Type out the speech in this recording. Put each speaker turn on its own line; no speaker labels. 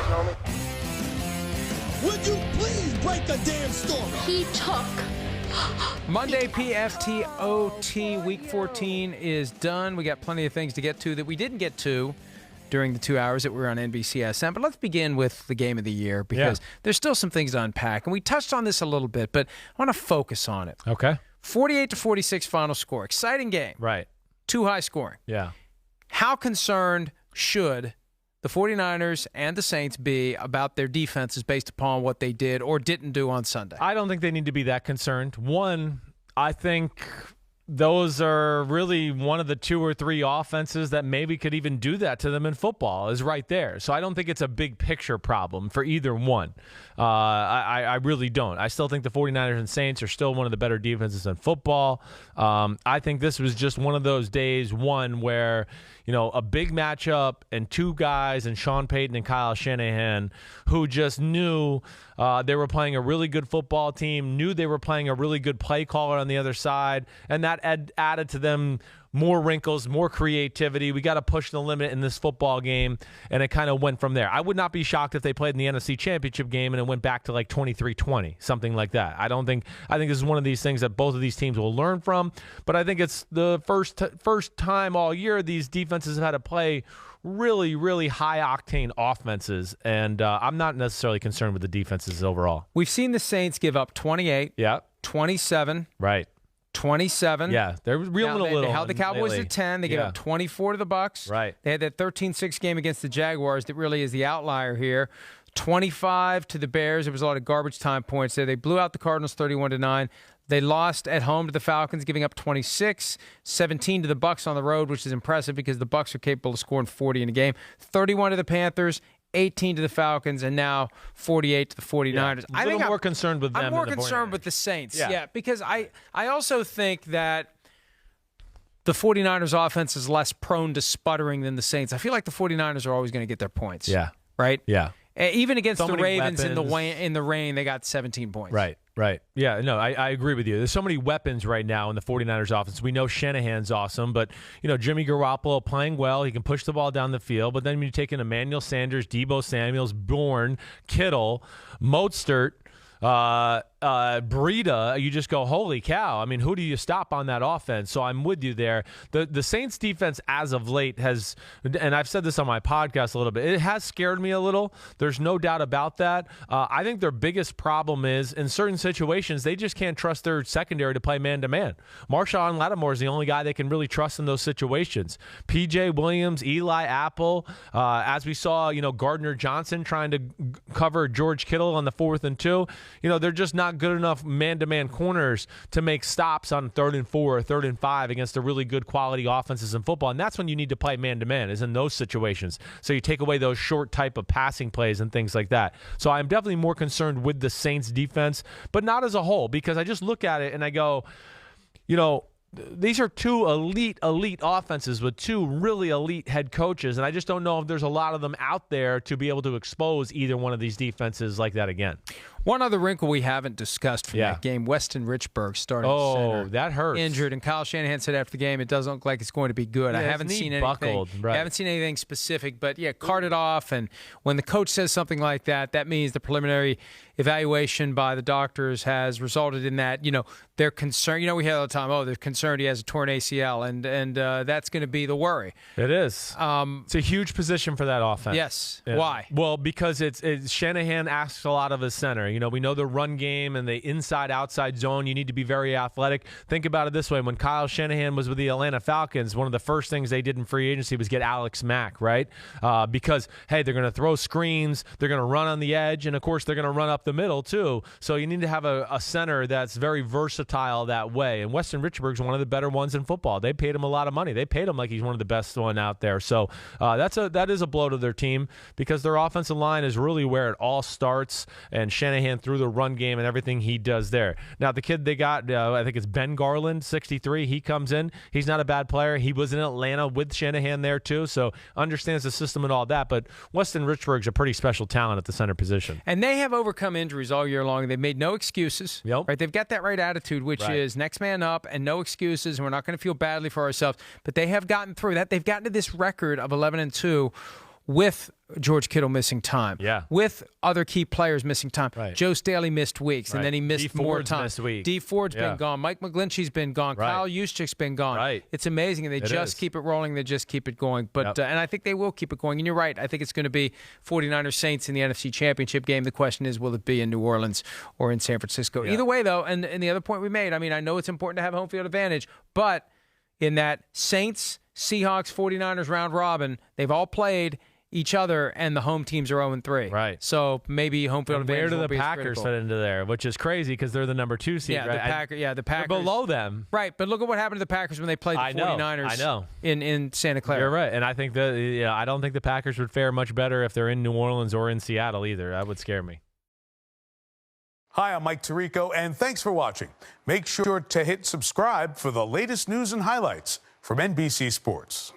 homie.
Would you please break the damn story?
He took.
Monday, PFTOT, Week 14 is done. We got plenty of things to get to that we didn't get to during the 2 hours that we were on NBCSN. But let's begin with the game of the year because there's still some things to unpack. And we touched on this a little bit, but I want to focus on it.
Okay.
48-46 final score. Exciting game.
Right.
Too high scoring.
Yeah.
How concerned should the 49ers and the Saints be about their defenses based upon what they did or didn't do on Sunday?
I don't think they need to be that concerned. One, I think those are really one of the two or three offenses that maybe could even do that to them in football is right there. So I don't think it's a big picture problem for either one. I really don't. I still think the 49ers and Saints are still one of the better defenses in football. I think this was just one of those days, one where, you know, a big matchup and two guys and Sean Payton and Kyle Shanahan who just knew they were playing a really good football team, knew they were playing a really good play caller on the other side, and that added to them more wrinkles, more creativity. We got to push the limit in this football game, and it kind of went from there. I would not be shocked if they played in the NFC Championship game and it went back to like 23-20, something like that. I think this is one of these things that both of these teams will learn from, but I think it's the first time all year these defenses have had to play really, really high-octane offenses, and I'm not necessarily concerned with the defenses overall.
We've seen the Saints give up 28, 27,
right,
27.
Yeah, they're reeling a little.
They held the Cowboys
lately.
at 10. They gave up 24 to the Bucs.
Right.
They had that 13-6 game against the Jaguars that really is the outlier here. 25 to the Bears. There was a lot of garbage time points there. They blew out the Cardinals 31-9. They lost at home to the Falcons, giving up 26, 17 to the Bucs on the road, which is impressive because the Bucs are capable of scoring 40 in a game. 31 to the Panthers, 18 to the Falcons, and now 48 to the 49ers.
I think I'm more concerned with them.
I'm more
than the
concerned
49ers.
with the Saints. Yeah, because I also think that the 49ers offense is less prone to sputtering than the Saints. I feel like the 49ers are always going to get their points.
Yeah.
Right?
Yeah.
Even against
So
the
many
Ravens
weapons.
in the rain, they got 17 points.
Right. Yeah, no, I agree with you. There's so many weapons right now in the 49ers offense. We know Shanahan's awesome, but, you know, Jimmy Garoppolo playing well. He can push the ball down the field. But then when you take in Emmanuel Sanders, Deebo Samuels, Bourne, Kittle, Mostert, Breida, you just go, holy cow. I mean, who do you stop on that offense? So I'm with you there. The Saints defense as of late has, and I've said this on my podcast a little bit, it has scared me a little. There's no doubt about that. I think their biggest problem is in certain situations, they just can't trust their secondary to play man-to-man. Marshawn Lattimore is the only guy they can really trust in those situations. P.J. Williams, Eli Apple, as we saw, you know, Gardner Johnson trying to cover George Kittle on the 4th and 2. You know, they're just not good enough man-to-man corners to make stops on 3rd and 4 or 3rd and 5 against the really good quality offenses in football. And that's when you need to play man-to-man, is in those situations. So you take away those short type of passing plays and things like that. So I'm definitely more concerned with the Saints defense, but not as a whole, because I just look at it and I go, you know, these are two elite offenses with two really elite head coaches, and I just don't know if there's a lot of them out there to be able to expose either one of these defenses like that again.
One other wrinkle we haven't discussed from that game, Weston Richburg starting center.
Oh, that hurts.
Injured, and Kyle Shanahan said after the game it doesn't look like it's going to be good.
Yeah,
I haven't seen anything.
Buckled, right.
I haven't seen anything specific, but yeah, carted off. And when the coach says something like that, that means the preliminary evaluation by the doctors has resulted in that, you know, they're concerned. You know, we hear all the time, they're concerned he has a torn ACL, and that's going to be the worry.
It is. It's a huge position for that offense.
Yes.
Yeah.
Why?
Well, because it's Shanahan asks a lot of his center. You know, we know the run game and the inside-outside zone. You need to be very athletic. Think about it this way. When Kyle Shanahan was with the Atlanta Falcons, one of the first things they did in free agency was get Alex Mack, right? Because, hey, they're going to throw screens, they're going to run on the edge, and, of course, they're going to run up the middle, too. So you need to have a center that's very versatile that way. And Weston Richburg's one of the better ones in football. They paid him a lot of money. They paid him like he's one of the best one out there. So that is a blow to their team because their offensive line is really where it all starts, and Shanahan threw the run game and everything he does there. Now, the kid they got, I think it's Ben Garland, 63. He comes in. He's not a bad player. He was in Atlanta with Shanahan there, too, so understands the system and all that. But Weston Richburg's a pretty special talent at the center position.
And they have overcome injuries all year long. They've made no excuses.
Yep.
Right? They've got that right attitude, which is next man up and no excuses, and we're not going to feel badly for ourselves. But they have gotten through that. They've gotten to this record of 11-2 with George Kittle missing time.
Yeah.
With other key players missing time.
Right.
Joe Staley missed weeks, and then he missed more time.
Missed week.
D Ford's been gone. Mike McGlinchey's been gone.
Right.
Kyle Juszczyk's been gone.
Right.
It's amazing, and they just keep it rolling. They just keep it going. But and I think they will keep it going. And you're right. I think it's going to be 49ers Saints in the NFC Championship game. The question is, will it be in New Orleans or in San Francisco?
Yeah.
Either way, though, and the other point we made, I mean, I know it's important to have home field advantage, but in that Saints, Seahawks, 49ers round robin, they've all played each other, and the home teams are 0-3.
Right.
So maybe home field advantage.
Where do
won't
the
be as
Packers
critical.
fit into there? Which is crazy because they're the number 2 seed.
Yeah,
right?
the Packers.
They're below them.
Right, but look at what happened to the Packers when they played the 49ers.
I know.
In Santa Clara.
You're right, and I think I don't think the Packers would fare much better if they're in New Orleans or in Seattle either. That would scare me.
Hi, I'm Mike Tirico, and thanks for watching. Make sure to hit subscribe for the latest news and highlights from NBC Sports.